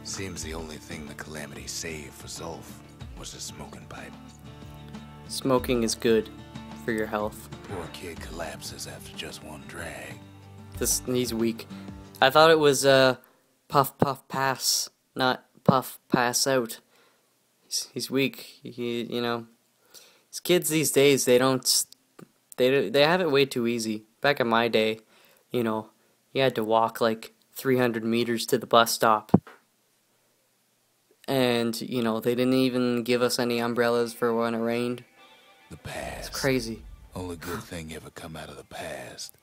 Seems the only thing the Calamity saved for Zolf was the smoking pipe. Smoking is good for your health. Poor kid collapses after just one drag. He's weak. I thought it was puff puff pass, not puff pass out. He's weak. You know, these kids these days, they have it way too easy. Back in my day, you know, you had to walk like 300 meters to the bus stop. And, you know, they didn't even give us any umbrellas for when it rained. The past. It's crazy. Only good thing ever come out of the past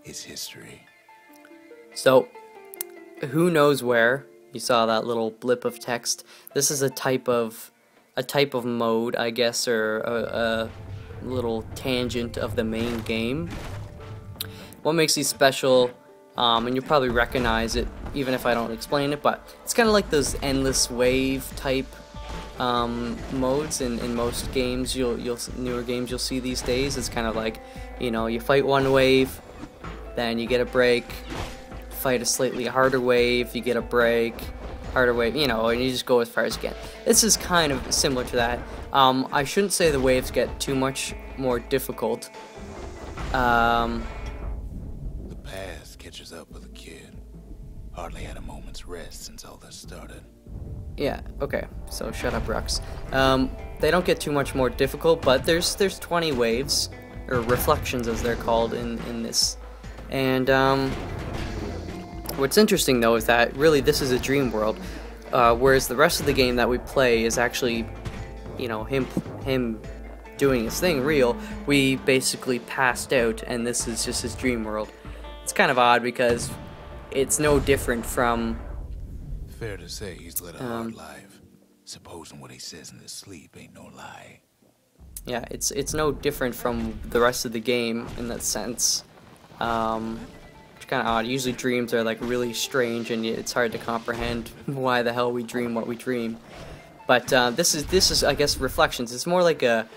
is history. So, who knows where? You saw that little blip of text. This is a type of mode, I guess, or a little tangent of the main game. What makes these special? And you'll probably recognize it even if I don't explain it, but it's kind of like those endless wave type modes in most games. Newer games you'll see these days. It's kind of like, you know, you fight one wave, then you get a break, fight a slightly harder wave, you get a break, harder wave, you know, and you just go as far as you can. This is kind of similar to that. I shouldn't say the waves get too much more difficult. Catches up with a kid. Hardly had a moment's rest since all this started. Yeah, okay, so shut up, Rux. They don't get too much more difficult, but there's 20 waves, or reflections as they're called in this. And what's interesting though is that really this is a dream world, whereas the rest of the game that we play is actually, you know, him doing his thing real. We basically passed out, and this is just his dream world. It's kind of odd because it's no different from... Fair to say he's led a hard life. Supposing what he says in his sleep ain't no lie. Yeah, it's no different from the rest of the game in that sense. It's kind of odd. Usually dreams are like really strange and it's hard to comprehend why the hell we dream what we dream. But this is I guess reflections. It's more like a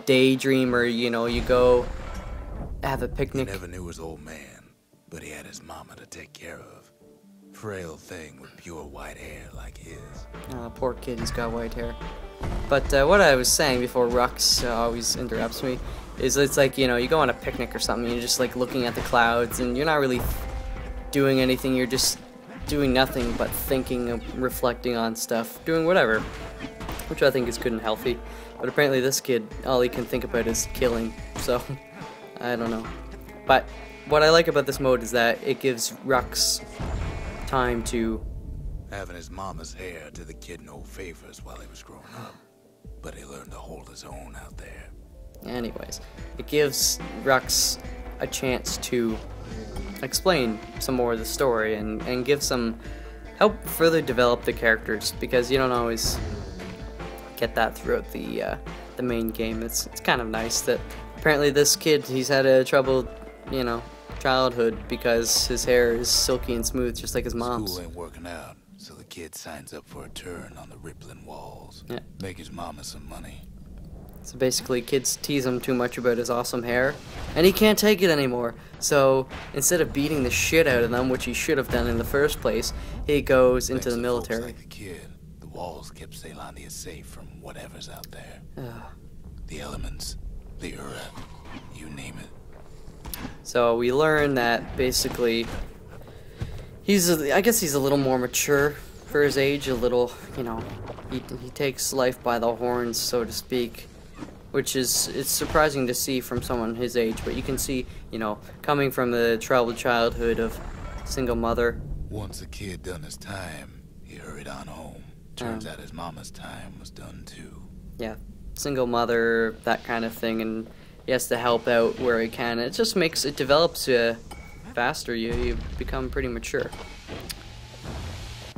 daydream, or you know, you go have a picnic. He never knew his old man. But he had his mama to take care of. Frail thing with pure white hair like his. Poor kid, he's got white hair. But what I was saying before Rux always interrupts me is it's like, you know, you go on a picnic or something, you're just like looking at the clouds and you're not really doing anything, you're just doing nothing but thinking and reflecting on stuff, doing whatever, which I think is good and healthy. But apparently this kid, all he can think about is killing, so I don't know. But what I like about this mode is that it gives Rux time to... Having his mama's hair did the kid no favors while he was growing up. But he learned to hold his own out there. Anyways, it gives Rux a chance to explain some more of the story and give some... help further develop the characters, because you don't always get that throughout the main game. It's kind of nice that apparently this kid, he's had a troubled, you know, childhood because his hair is silky and smooth just like his mom's. School ain't working out, so the kid signs up for a turn on the rippling walls. Yeah. Make his mama some money. So basically kids tease him too much about his awesome hair and he can't take it anymore. So instead of beating the shit out of them, which he should have done in the first place, he goes into the military. Like the kid, the walls kept Ceylondia safe from whatever's out there. The elements, the Ura, you name it. So we learn that basically I guess he's a little more mature for his age, a little, you know, he takes life by the horns, so to speak, which is, it's surprising to see from someone his age, but you can see, you know, coming from the troubled childhood of single mother. Once the kid done his time, he hurried on home. Turns out his mama's time was done too. Yeah, single mother, that kind of thing, and he has to help out where he can. It just makes it develops faster. You become pretty mature.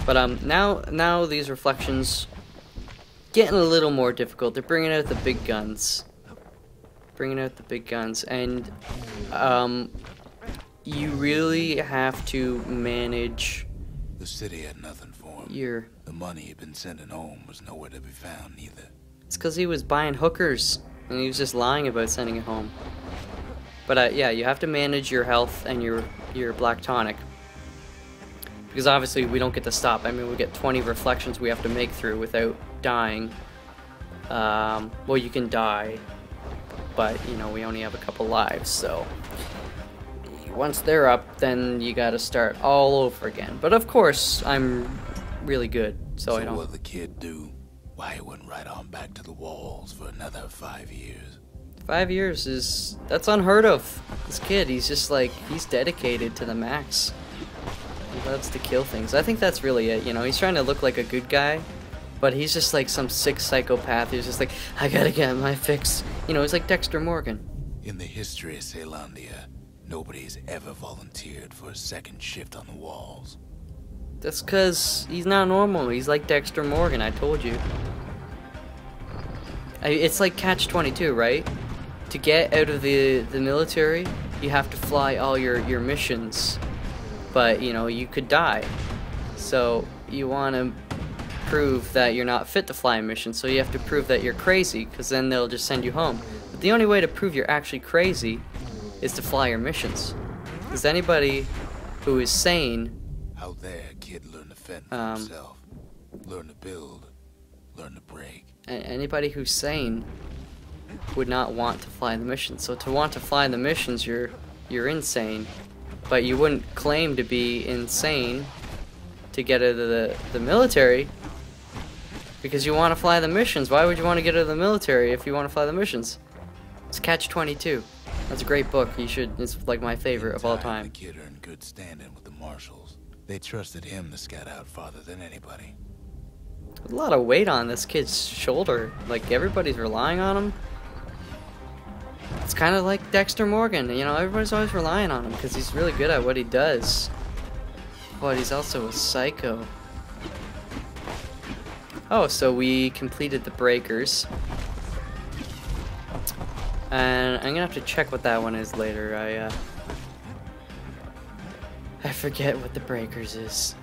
But now these reflections getting a little more difficult. They're bringing out the big guns. And you really have to manage. The city had nothing for him. The money he'd been sending home was nowhere to be found either. It's because he was buying hookers. And he was just lying about sending it home. But yeah, you have to manage your health and your black tonic. because obviously we don't get to stop. I mean, we get 20 reflections we have to make through without dying. Well, you can die, but you know, we only have a couple lives, so once they're up, then you gotta start all over again. But of course, I'm really good, so I don't. What the kid do? Why he went right on back to the walls for another 5 years? 5 years that's unheard of. This kid, he's just like, he's dedicated to the max. He loves to kill things. I think that's really it, you know, he's trying to look like a good guy, but he's just like some sick psychopath. He's just like, I gotta get my fix. You know, he's like Dexter Morgan. In the history of Caelondia, nobody's ever volunteered for a second shift on the walls. That's because he's not normal. He's like Dexter Morgan, I told you. It's like Catch-22, right? To get out of the military, you have to fly all your missions. But, you know, you could die. So, you want to prove that you're not fit to fly a mission, so you have to prove that you're crazy, because then they'll just send you home. But the only way to prove you're actually crazy is to fly your missions. Because anybody who is sane... Out there, kid learn to fend for himself. Learn to build. Learn to break. Anybody who's sane would not want to fly the missions. So to want to fly the missions, you're insane. But you wouldn't claim to be insane to get out of the military because you want to fly the missions. Why would you want to get out of the military if you want to fly the missions? It's Catch-22. That's a great book. You should. It's like my favorite of all time. The kid earned good standing with the marshals. They trusted him to scout out farther than anybody. A lot of weight on this kid's shoulder. Like, everybody's relying on him. It's kind of like Dexter Morgan. You know, everybody's always relying on him because he's really good at what he does. But he's also a psycho. Oh, so we completed the breakers. And I'm gonna have to check what that one is later. I forget what the breakers is.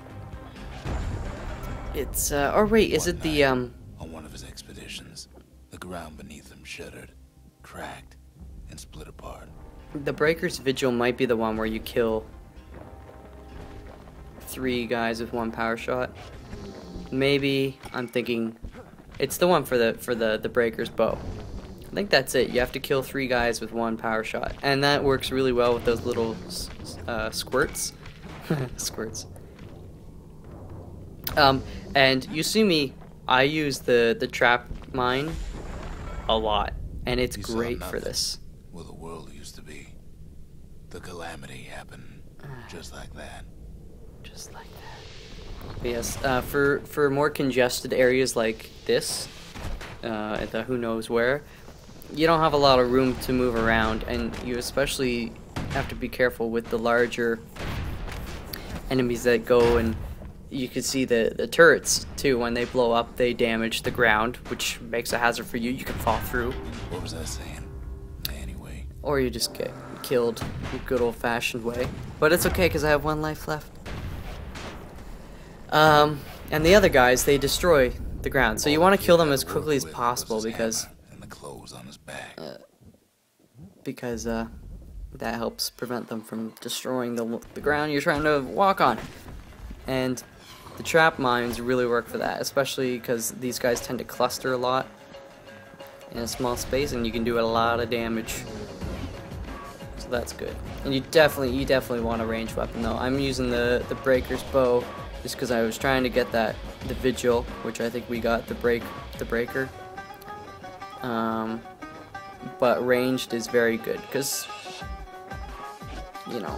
It's oh wait, is it the On one of his expeditions, the ground beneath him shuddered, cracked, and split apart. The breakers vigil might be the one where you kill 3 guys with 1 power shot. Maybe I'm thinking it's the one for the breakers bow. I think that's it. You have to kill 3 guys with 1 power shot, and that works really well with those little squirts. Squirts. And you see me, I use the trap mine a lot, and it's great for this. Where the world used to be. The calamity happened just like that. Just like that. But yes, for more congested areas like this, at the who knows where, you don't have a lot of room to move around, and you especially have to be careful with the larger enemies that go, and you can see the turrets too. When they blow up, they damage the ground, which makes a hazard for you. You can fall through. What was I saying? Anyway. Or you just get killed the good old-fashioned way. But it's okay, because I have 1 life left. And the other guys, they destroy the ground. So you want to kill them as quickly as possible, because... And the clothes on his back. Because that helps prevent them from destroying the ground you're trying to walk on. And the trap mines really work for that, especially because these guys tend to cluster a lot in a small space, and you can do a lot of damage. So that's good. And you definitely want a ranged weapon though. I'm using the breaker's bow just because I was trying to get the vigil, which I think we got the breaker. But ranged is very good because, you know,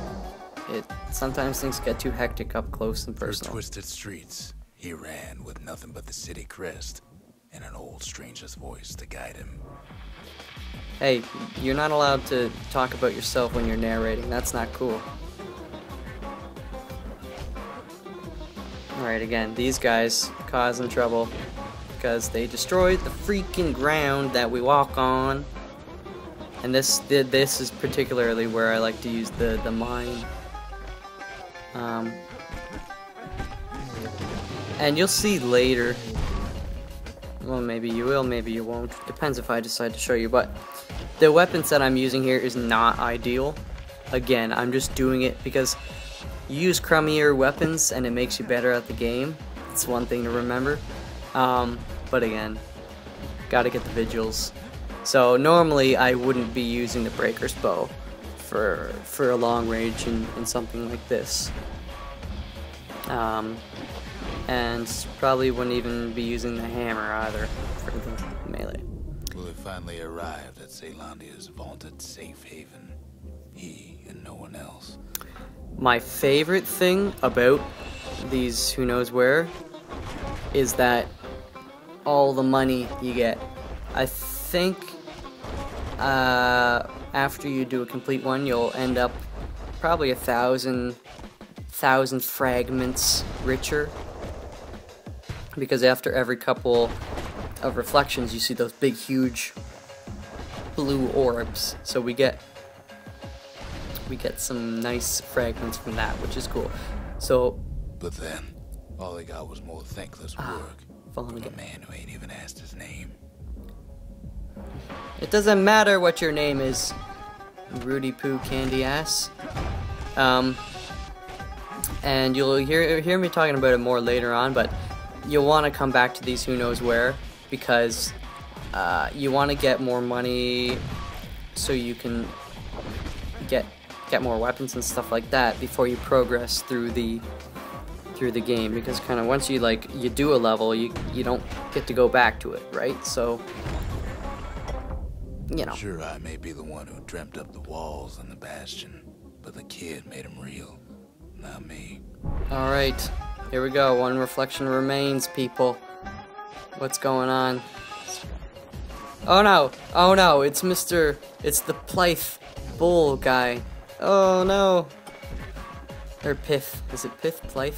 sometimes things get too hectic up close and personal. Through twisted streets, he ran with nothing but the city crest and an old stranger's voice to guide him. Hey, you're not allowed to talk about yourself when you're narrating. That's not cool. Alright, again, these guys causing trouble because they destroyed the freaking ground that we walk on. And this is particularly where I like to use the mine. And you'll see later, well, maybe you will, maybe you won't, depends if I decide to show you, but the weapon set I'm using here is not ideal. Again, I'm just doing it because You use crummier weapons and it makes you better at the game. It's one thing to remember. But again, gotta get the vigils. So normally I wouldn't be using the breaker's bow for a long range in something like this. And probably wouldn't even be using the hammer either for the melee. Will have finally arrived at Caelandia's vaunted safe haven. He and no one else. My favorite thing about these who knows where is that all the money you get. I think after you do a complete one, you'll end up probably 1,000 fragments richer, because after every couple of reflections you see those big huge blue orbs, so we get some nice fragments from that, which is cool. So but then all they got was more thankless work from a man who ain't even asked his name. It doesn't matter what your name is, Rudy Poo Candy Ass. And you'll hear me talking about it more later on, but you'll want to come back to these who knows where, because you want to get more money so you can get more weapons and stuff like that before you progress through the game, because kind of once you do a level, you don't get to go back to it, right? So you know. Sure, I may be the one who dreamt up the walls and the Bastion, but the kid made them real, not me. Alright, here we go. One reflection remains, people. What's going on? Oh no! Oh no! It's the Plythe Bull guy. Oh no! Or Pith. Is it Pith? Plythe?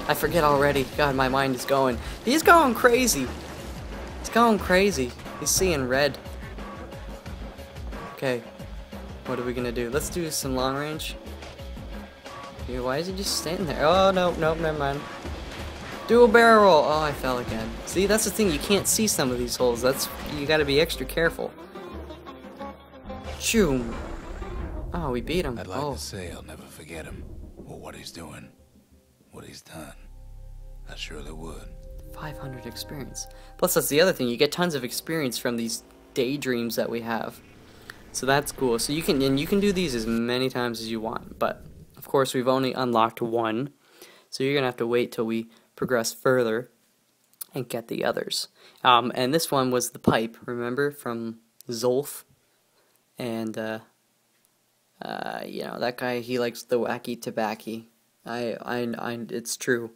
I forget already. God, my mind is going. He's going crazy. He's going crazy. He's seeing red. Okay. What are we gonna do? Let's do some long range. Okay, why is he just standing there? Oh, no, never mind. Do a barrel roll. Oh, I fell again. See, that's the thing. You can't see some of these holes. You gotta be extra careful. Choom. Oh, we beat him. I'd like to say I'll never forget him, or what he's doing, what he's done. I surely would. 500 experience. Plus, that's the other thing. You get tons of experience from these daydreams that we have. So that's cool. So you can do these as many times as you want. But of course, we've only unlocked one, so you're gonna have to wait till we progress further and get the others. And this one was the pipe. Remember, from Zolf, and you know, that guy, he likes the wacky tobacco. It's true.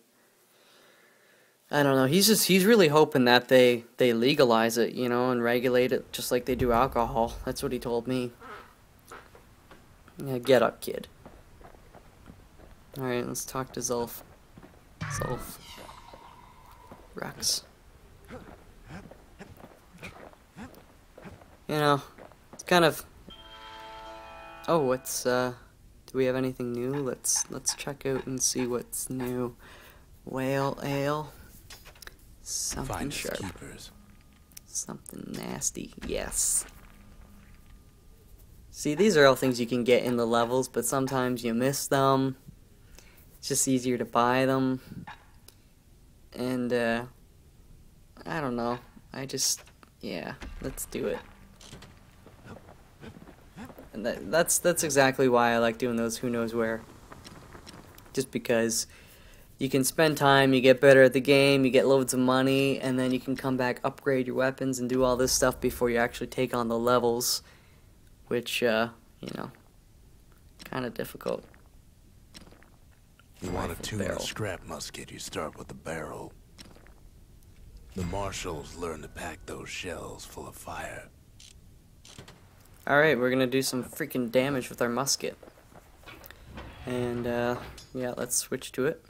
I don't know. He's really hoping that they legalize it, you know, and regulate it just like they do alcohol. That's what he told me. Yeah, get up, kid. All right, let's talk to Zolf. Zolf. Rex. You know, it's kind of. Oh, what's do we have anything new? Let's check out and see what's new. Whale ale. Something Finders sharp. keepers. Something nasty. Yes. See, these are all things you can get in the levels, but sometimes you miss them. It's just easier to buy them. And I don't know. Yeah, let's do it. And that's exactly why I like doing those who knows where. Just because you can spend time, you get better at the game, you get loads of money, and then you can come back, upgrade your weapons, and do all this stuff before you actually take on the levels, which, you know, kind of difficult. You want to tune a scrap musket, you start with the barrel. The marshals learn to pack those shells full of fire. Alright, we're gonna do some freaking damage with our musket. And, yeah, let's switch to it.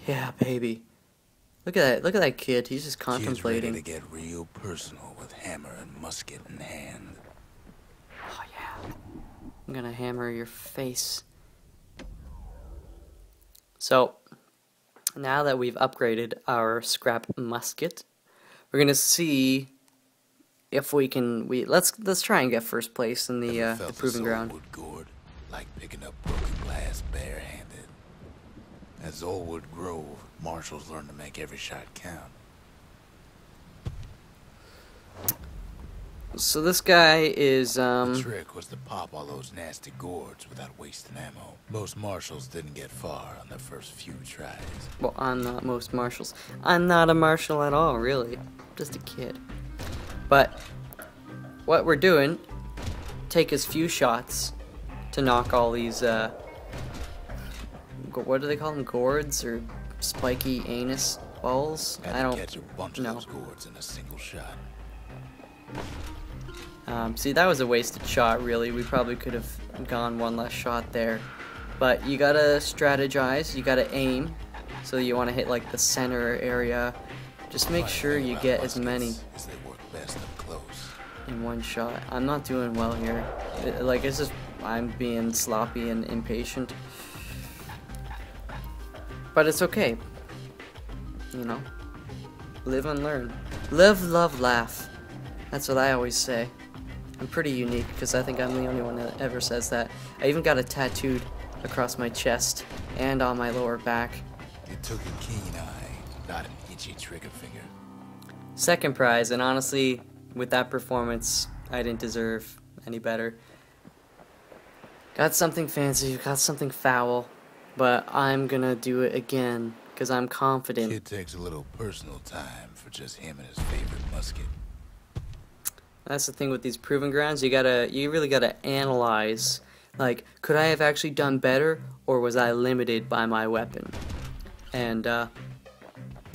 Yeah, baby. Look at that kid. He's just contemplating. Kid's ready to get real personal with hammer and musket in hand. Oh yeah. I'm gonna hammer your face. So, now that we've upgraded our scrap musket, we're gonna see if we can. Let's try and get first place in the proving ground. like picking up broken glass barehanded. At Zolwood Grove, marshals learn to make every shot count. So this guy is, The trick was to pop all those nasty gourds without wasting ammo. Most marshals didn't get far on their first few tries. Well, I'm not most marshals. I'm not a marshal at all, really. Just a kid. But what we're doing, take as few shots to knock all these, what do they call them? Gourds or spiky anus balls? I don't catch a bunch of know. those gourds in a single shot. See, that was a wasted shot, really. We probably could have gone one less shot there. But you gotta strategize, you gotta aim. So you want to hit like the center area. Just make sure you get as many Is they work best up close. in one shot. I'm not doing well here. Like, it's just, I'm being sloppy and impatient. But it's okay. You know? Live and learn. Live, love, laugh. That's what I always say. I'm pretty unique because I think I'm the only one that ever says that. I even got it tattooed across my chest and on my lower back. You took a keen eye, not an itchy trigger finger. Second prize, and honestly, with that performance, I didn't deserve any better. Got something fancy, got something foul, but I'm gonna do it again because I'm confident. Kid takes a little personal time for just him and his favorite musket. That's the thing with these proving grounds. You really gotta analyze. Like, could I have actually done better, or was I limited by my weapon? And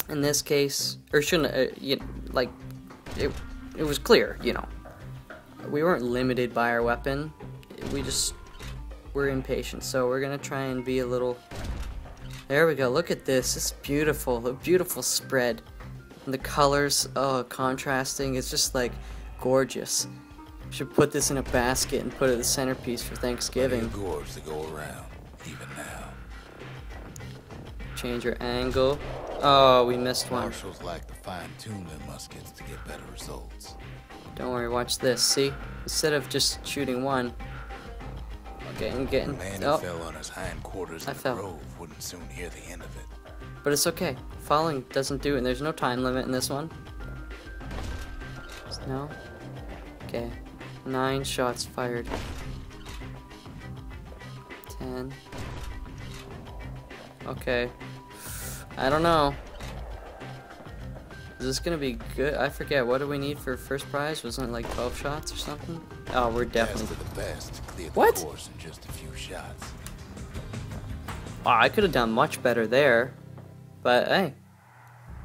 in this case, or shouldn't it was clear, you know. We weren't limited by our weapon. We just were impatient. So we're gonna try and be a little. There we go. Look at this. It's beautiful. A beautiful spread. And the colors, contrasting. It's just like gorgeous. Should put this in a basket and put it as the centerpiece for Thanksgiving. Plenty of gourds to go around, even now. Change your angle. Oh, we missed one. Marshals like to fine-tune their muskets to get better results. Don't worry, watch this. See? Instead of just shooting one, getting. The man who fell on his hindquarters in the fell. grove wouldn't soon hear the end of it. But it's okay. Falling doesn't do it. And there's no time limit in this one. No? Okay. 9 shots fired. 10. Okay. I don't know. Is this gonna be good? I forget. What do we need for first prize? Wasn't it like 12 shots or something? Oh, we're definitely. Best of the best cleared the What? course in just a few shots. Oh, I could have done much better there. But hey.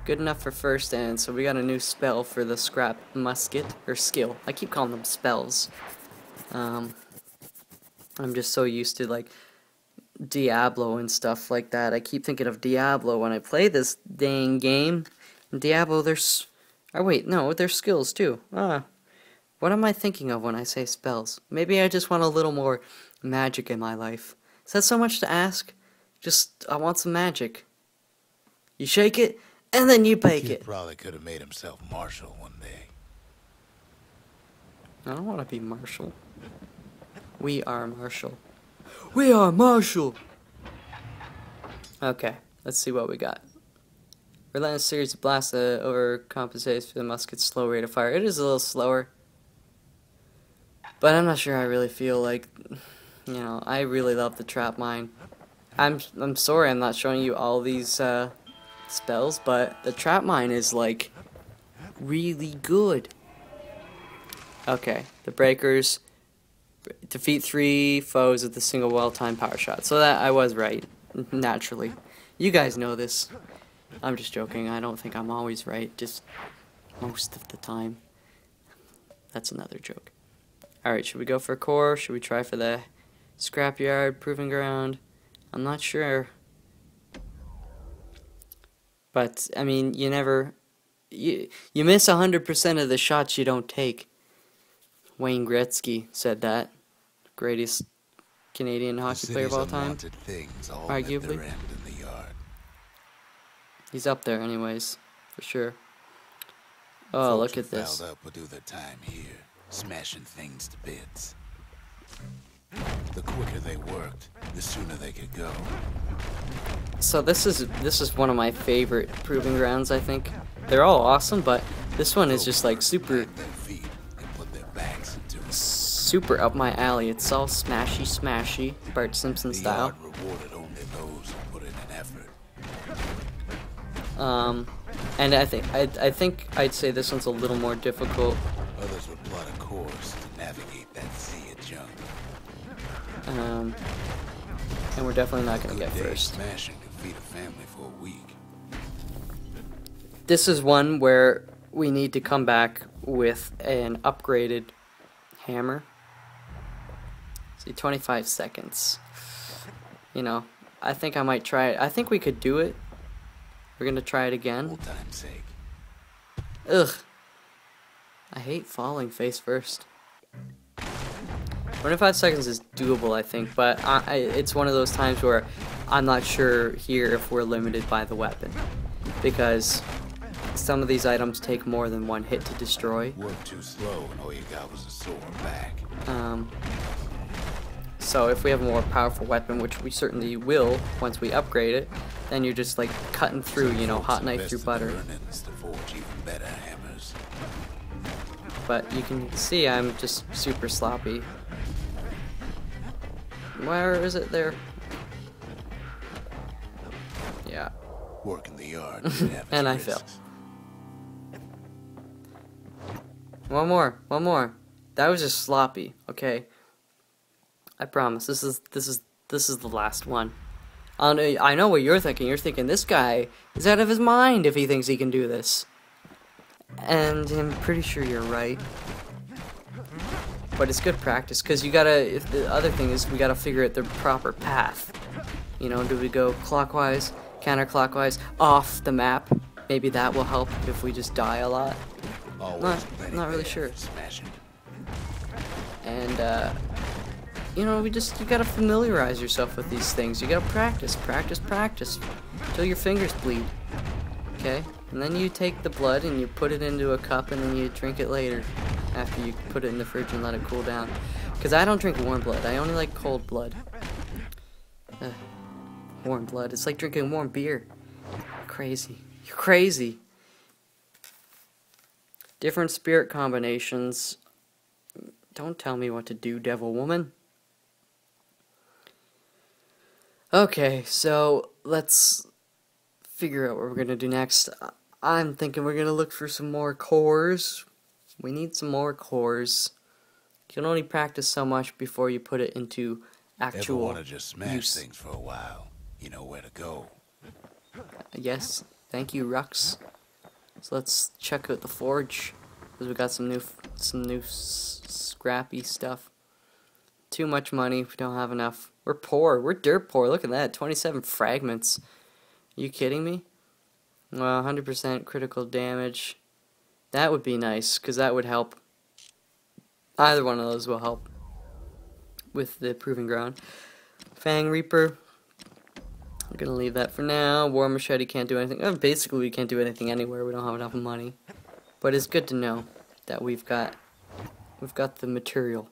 Good enough for first, and so we got a new spell for the scrap musket, or skill. I keep calling them spells. I'm just so used to, like, Diablo and stuff like that. I keep thinking of Diablo when I play this dang game. In Diablo, there's... Oh, wait, no, there's skills, too. What am I thinking of when I say spells? Maybe I just want a little more magic in my life. Is that so much to ask? Just, I want some magic. You shake it, and then you bake Kid it. probably could have made himself marshal one day. I don't want to be Marshall. We are Marshall. We are Marshall! Okay, let's see what we got. Relentless series of blasts overcompensates for the musket's slow rate of fire. It is a little slower. But I'm not sure I really feel like, you know, I really love the trap mine. I'm sorry I'm not showing you all these spells, but the trap mine is like really good. Okay, the breakers defeat 3 foes with a single well-timed power shot. So that I was right, naturally. You guys know this. I'm just joking. I don't think I'm always right, just most of the time. That's another joke. Alright, should we go for core? Should we try for the scrapyard, proving ground? I'm not sure. But, I mean, you never... You miss 100% of the shots you don't take. Wayne Gretzky said that. Greatest Canadian hockey player of all time. Arguably. He's up there anyways, for sure. Oh, look at this. Up will do their time here, smashing things to bits. The quicker they worked, the sooner they could go. So this is one of my favorite proving grounds, I think. They're all awesome, but this one is just like super up my alley. It's all smashy, Bart Simpson style. Rewarded only those who put in an effort. And I think I'd say this one's a little more difficult. Others would plot a course to navigate that sea of junk. And we're definitely not gonna get first. Smashing could feed a family for a week. This is one where we need to come back with an upgraded hammer. See, 25 seconds. You know, I think I might try it. I think we could do it. We're gonna try it again. Old time's sake. Ugh. I hate falling face first. 25 seconds is doable, I think, but it's one of those times where I'm not sure here if we're limited by the weapon. Because some of these items take more than one hit to destroy. Worked too slow and all you got was a sore back. So if we have a more powerful weapon, which we certainly will once we upgrade it, then you're just like cutting through, you know, hot knife through butter. To forge even better hammers. But you can see I'm just super sloppy. Where is it there? Yeah. Work in the yard. And I fell. One more. That was just sloppy, okay? I promise. This is the last one. I know what you're thinking. You're thinking this guy is out of his mind if he thinks he can do this. And I'm pretty sure you're right. But it's good practice, because you gotta, the other thing is we gotta figure out the proper path. You know, do we go clockwise, counterclockwise, off the map? Maybe that will help if we just die a lot. Not really sure. And, you know, you gotta familiarize yourself with these things. You gotta practice until your fingers bleed. Okay? And then you take the blood and you put it into a cup and then you drink it later. After you put it in the fridge and let it cool down. Because I don't drink warm blood. I only like cold blood. Warm blood. It's like drinking warm beer. Crazy. You're crazy. Different spirit combinations. Don't tell me what to do, devil woman. Okay, so let's figure out what we're going to do next. I'm thinking we're going to look for some more cores. We need some more cores. You can only practice so much before you put it into actual Ever want to just smash use. things for a while? You know where to go. Yes, thank you, Rux. So let's check out the forge, because we got some new scrappy stuff. Too much money. We don't have enough. We're poor. We're dirt poor. Look at that. 27 fragments. Are you kidding me? Well, 100% critical damage. That would be nice, because that would help. Either one of those will help with the proving ground. Fang Reaper. I'm going to leave that for now. War Machete can't do anything. Basically, we can't do anything anywhere. We don't have enough money. But it's good to know that we've got the material.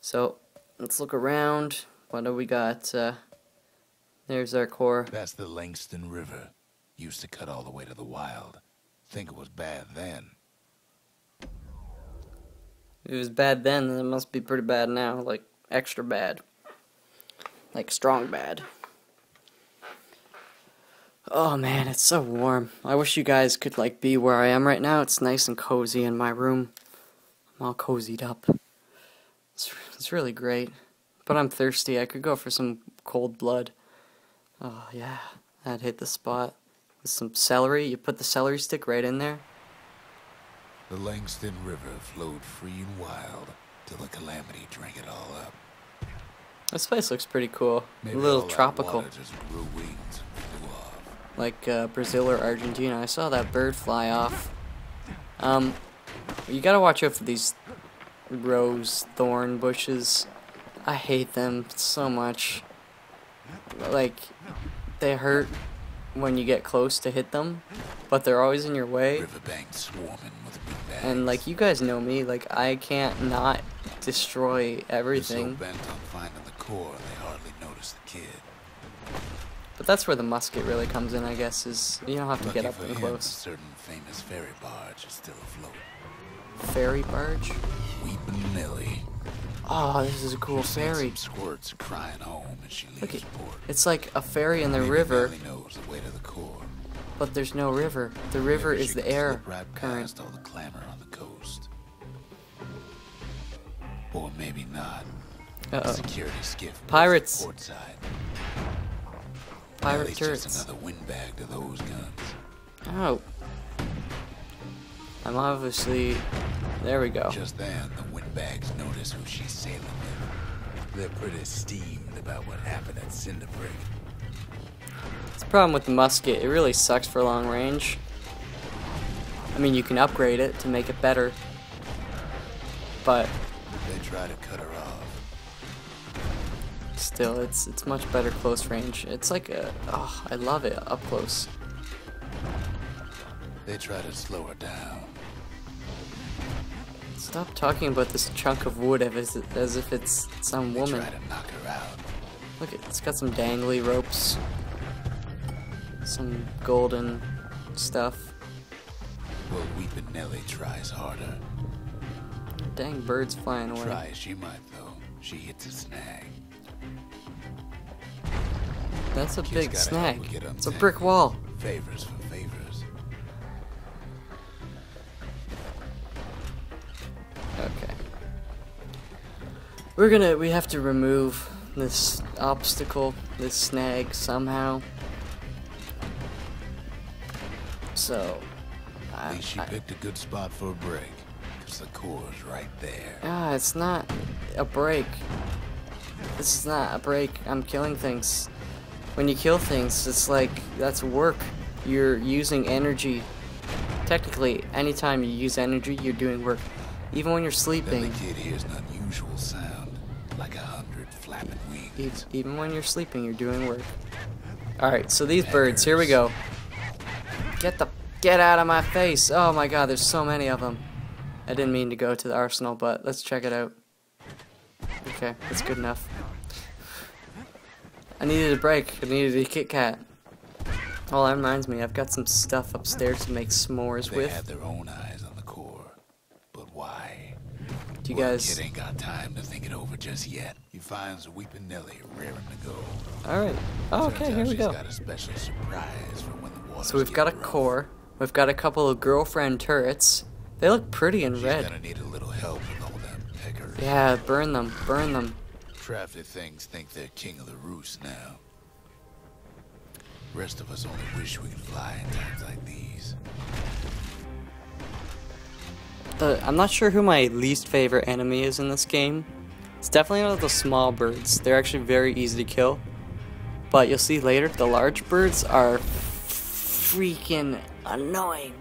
So, let's look around. What do we got? There's our core. That's the Langston River. Used to cut all the way to the wild. Think it was bad then. If it was bad then it must be pretty bad now. Like, extra bad. Like, strong bad. Oh man, it's so warm. I wish you guys could, like, be where I am right now. It's nice and cozy in my room. I'm all cozied up. It's really great. But I'm thirsty. I could go for some cold blood. Oh yeah, that hit the spot. With some celery, you put the celery stick right in there. The Langston River flowed free and wild till the calamity drank it all up. This place looks pretty cool. Maybe a little all that tropical. water just grew wings and flew off. Like Brazil or Argentina. I saw that bird fly off. You gotta watch out for these rose thorn bushes. I hate them so much. Like, they hurt when you get close to hit them, but they're always in your way. Riverbank swarming with good bags. And like, you guys know me, like, I can't not destroy everything. They're so bent on finding the core, they hardly notice the kid. But that's where the musket really comes in, I guess, is you don't have to get up for and him, close. a certain famous ferry barge is still afloat. Ferry barge? Weepin' Nelly. Oh, this is a cool ferry. Some squirts crying home as she Look, leaves port. it's like a ferry in the Maybe river, Nelly knows the way to the core. but there's no river. The river Maybe is she the can air slip right current. past all the clamor on the coast. Or maybe not. Uh-oh. Security skiff. Pirates. Portside. Pirate Nelly's turrets. just another windbag to those guns. Oh. I'm obviously... There we go. Just then, the windbags notice who she's sailing with. They're pretty steamed about what happened at Cinderbrig. It's the problem with the musket. It really sucks for long range. I mean, you can upgrade it to make it better. But They try to cut her off. still, it's much better close range. It's like a... Oh, I love it up close. They try to slow her down. Stop talking about this chunk of wood as if it's some They woman. try to knock her out. Look, it's got some dangly ropes. Some golden stuff. Well, Weepin' Nelly tries harder. Dang birds flying away. Try as she might, though. She hits a snag. That's a Kid's big gotta snag. help her get It's a untangled. brick wall. Favors for favors. Okay. We have to remove this obstacle, this snag somehow. So, At least she picked a good spot for a break. Because the core's right there. it's not a break. This is not a break. I'm killing things. When you kill things, it's like, that's work. You're using energy. Technically, anytime you use energy, you're doing work. Even when you're Then sleeping. the kid hears an unusual sound. Like 100 flapping wings. Even when you're sleeping, you're doing work. Alright, so these birds, here we go. Get out of my face! Oh my god, there's so many of them. I didn't mean to go to the arsenal, but let's check it out. Okay, that's good enough. I needed a break. I needed a Kit Kat. Oh, that reminds me, I've got some stuff upstairs to make s'mores They with. have their own eyes on the core. But why? Do you Well, guys... kid ain't got time to think it over just yet. He finds Weepin' Nelly raring to go. Alright. Oh, Turns okay, out here we she's go. got a special surprise for when the waters So we've got a get rough. core. We've got a couple of girlfriend turrets. They look pretty in She's red. gonna need a little help with all them peckers. Yeah, burn them. Burn them. Crafty things think they're king of the roost now. Rest of us only wish we could fly in times like these. I'm not sure who my least favorite enemy is in this game. It's definitely one of the small birds. They're actually very easy to kill. But you'll see later, the large birds are freaking annoying.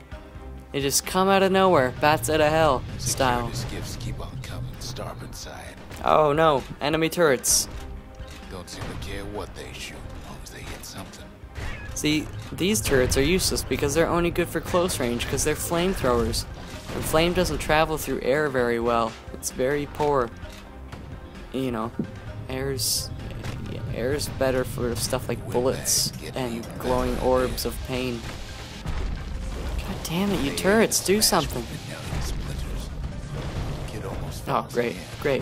They just come out of nowhere, bats out of hell style. Security skiffs keep on coming, starboard side. Oh no, enemy turrets. Don't seem to care what they shoot, as long as they hit something. See, these turrets are useless because they're only good for close range because they're flamethrowers. And flame doesn't travel through air very well. It's very poor. You know, air's better for stuff like bullets and glowing orbs of pain. God damn it, you turrets, do something. Oh, great, great.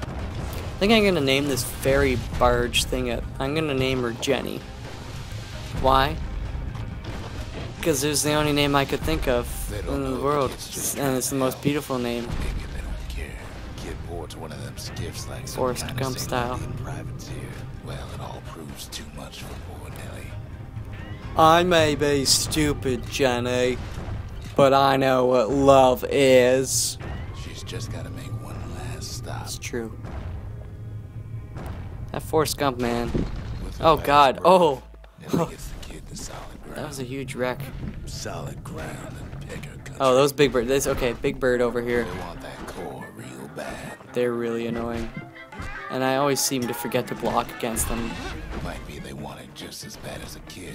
I think I'm gonna name this ferry barge thing I'm gonna name her Jenny. Why? Because it was the only name I could think of in the world, and it's the most beautiful name. Maybe they don't care. Kid boards one of them skiffs like some Forrest kind of Gump Saint style. Indian privateer. Well, it all proves too much for poor Nelly. I may be stupid, Jenny, but I know what love is. She's just gotta make one last stop. It's true. That Forrest Gump, man. With Oh the god, last oh! breath, Nelly gets the kid to solid ground. That was a huge wreck. Solid ground and pick her country. Oh, those big bird. Okay, big bird over here. They want that core real bad. They're really annoying. And I always seem to forget to block against them. Might be they want it just as bad as a kid.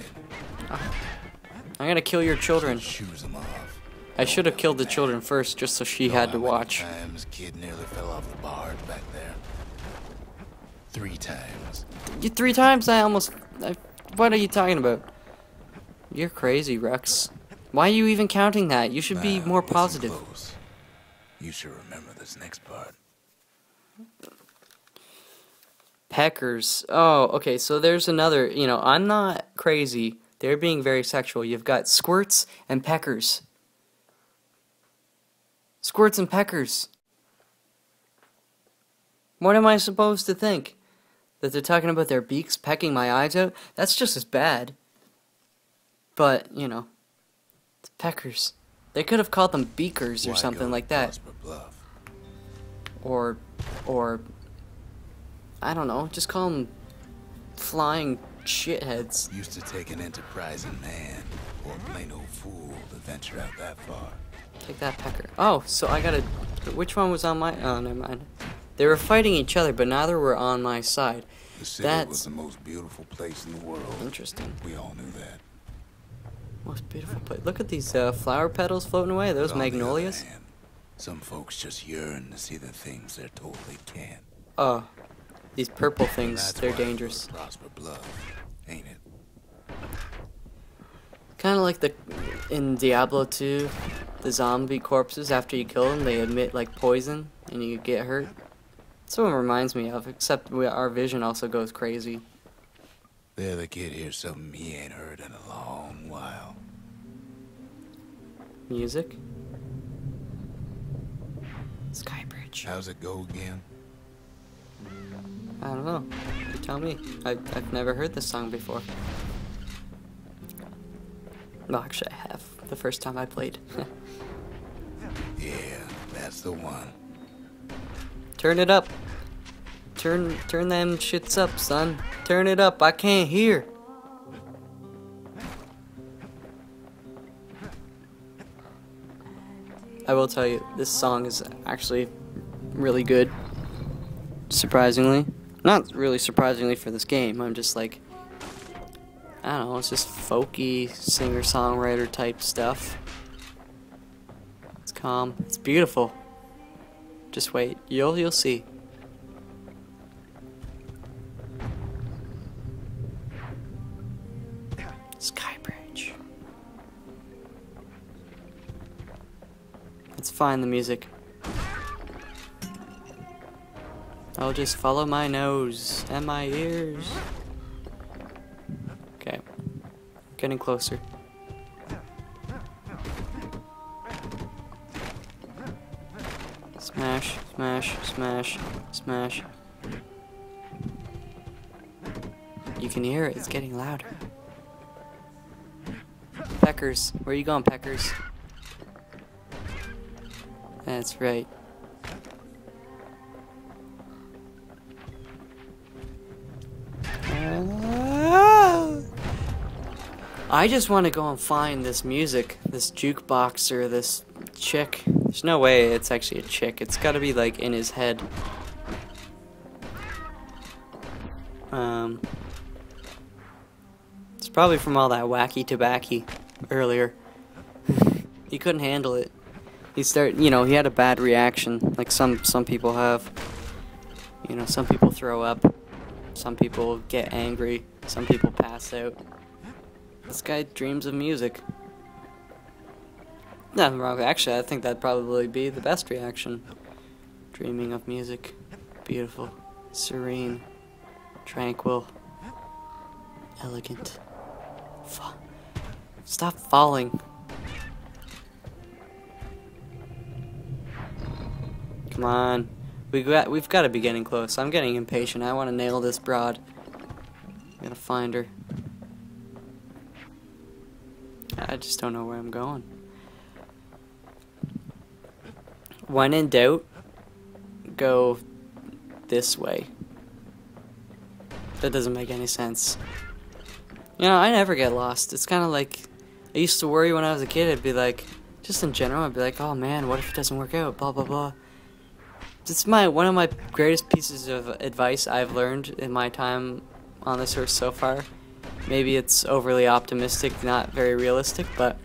I'm gonna kill your children. Shoes them off. I should have killed the children first, just so she had to watch. How many times kid nearly fell off the barge back there? 3 times. 3 times? What are you talking about? You're crazy, Rex. Why are you even counting that? You should be more positive. Close. You should remember this next part. Peckers. Oh, okay, so there's another, I'm not crazy. They're being very sexual. You've got squirts and peckers. Squirts and peckers. What am I supposed to think? That they're talking about their beaks pecking my eyes out? That's just as bad. But, it's peckers. They could have called them beakers or something like that. Or, I don't know, just call them flying shitheads. Used to take an enterprising man or a plain old fool to venture out that far. Take that, pecker. Oh, so I gotta... Which one was on my... Oh, never mind. They were fighting each other, but neither were on my side. The city was the most beautiful place in the world. Interesting. We all knew that. Most beautiful place. Look at these flower petals floating away. Are those magnolias? Hand, some folks just yearn to see the things they're told they can't. Oh, these purple things, they're dangerous. Prosper Bluff, ain't it? Kind of like in Diablo 2, the zombie corpses, after you kill them, they emit like poison and you get hurt. That's what it reminds me of, except our vision also goes crazy. The other kid hears something he ain't heard in a long while. Music? Skybridge. How's it go again? I don't know. You tell me. I've never heard this song before. Well, actually I have. The first time I played. Yeah, that's the one. Turn it up. Turn them shits up, son. Turn it up. I can't hear. I will tell you, this song is actually really good. Surprisingly. Not really surprisingly for this game. I'm just like, I don't know, it's just folky singer-songwriter type stuff. It's calm. It's beautiful. Just wait. You'll see. Skybridge. Let's find the music. I'll just follow my nose and my ears. Okay. Getting closer. Smash, smash, smash, smash. You can hear it, it's getting louder. Peckers, where are you going, Peckers? That's right. I just want to go and find this music, this jukebox or this chick. There's no way it's actually a chick. It's got to be like in his head. It's probably from all that wacky tobacco earlier. He couldn't handle it. He had a bad reaction, like some people have. Some people throw up. Some people get angry. Some people pass out. This guy dreams of music. Nothing wrong. Actually, I think that'd probably be the best reaction. Dreaming of music. Beautiful. Serene. Tranquil. Elegant. Stop falling. Come on. We've got to be getting close. I'm getting impatient. I want to nail this broad. Gotta find her. I just don't know where I'm going. When in doubt, go this way. That doesn't make any sense. I never get lost. It's kind of like, I used to worry when I was a kid. I'd be like, just in general, I'd be like, oh man, what if it doesn't work out? Blah, blah, blah. It's one of my greatest pieces of advice I've learned in my time on this earth so far. Maybe it's overly optimistic, not very realistic, but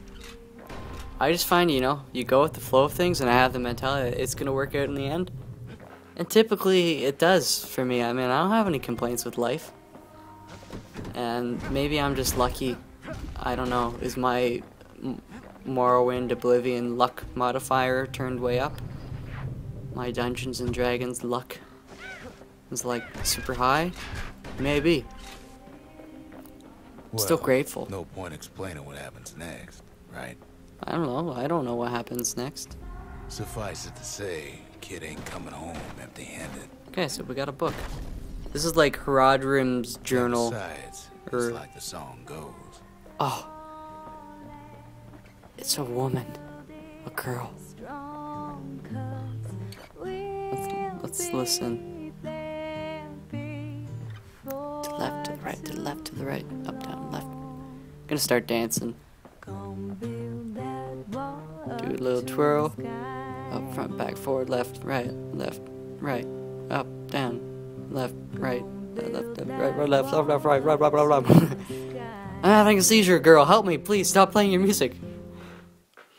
I just find, you know, you go with the flow of things, and I have the mentality that it's gonna work out in the end. And typically, it does for me. I mean, I don't have any complaints with life. And maybe I'm just lucky. I don't know. Is my Morrowind Oblivion luck modifier turned way up? My Dungeons and Dragons luck is like super high? Maybe. Well, Still grateful. No point explaining what happens next, right? I don't know. I don't know what happens next. Suffice it to say, kid ain't coming home empty-handed. Okay, so we got a book. This is like Haradrim's journal. Besides, or it's like the song goes. Oh, it's a woman, a girl. Let's listen. To the left, to the right, to the left, to the right, up, down, left. I'm gonna start dancing. Do a little twirl. Up, front, back, forward, left, right, up, down, left, right, left, right, left, right, right, blah, blah, blah. I'm having a seizure, girl. Help me, please. Stop playing your music.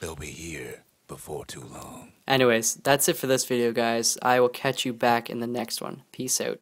They'll be here before too long. Anyways, that's it for this video, guys. I will catch you back in the next one. Peace out.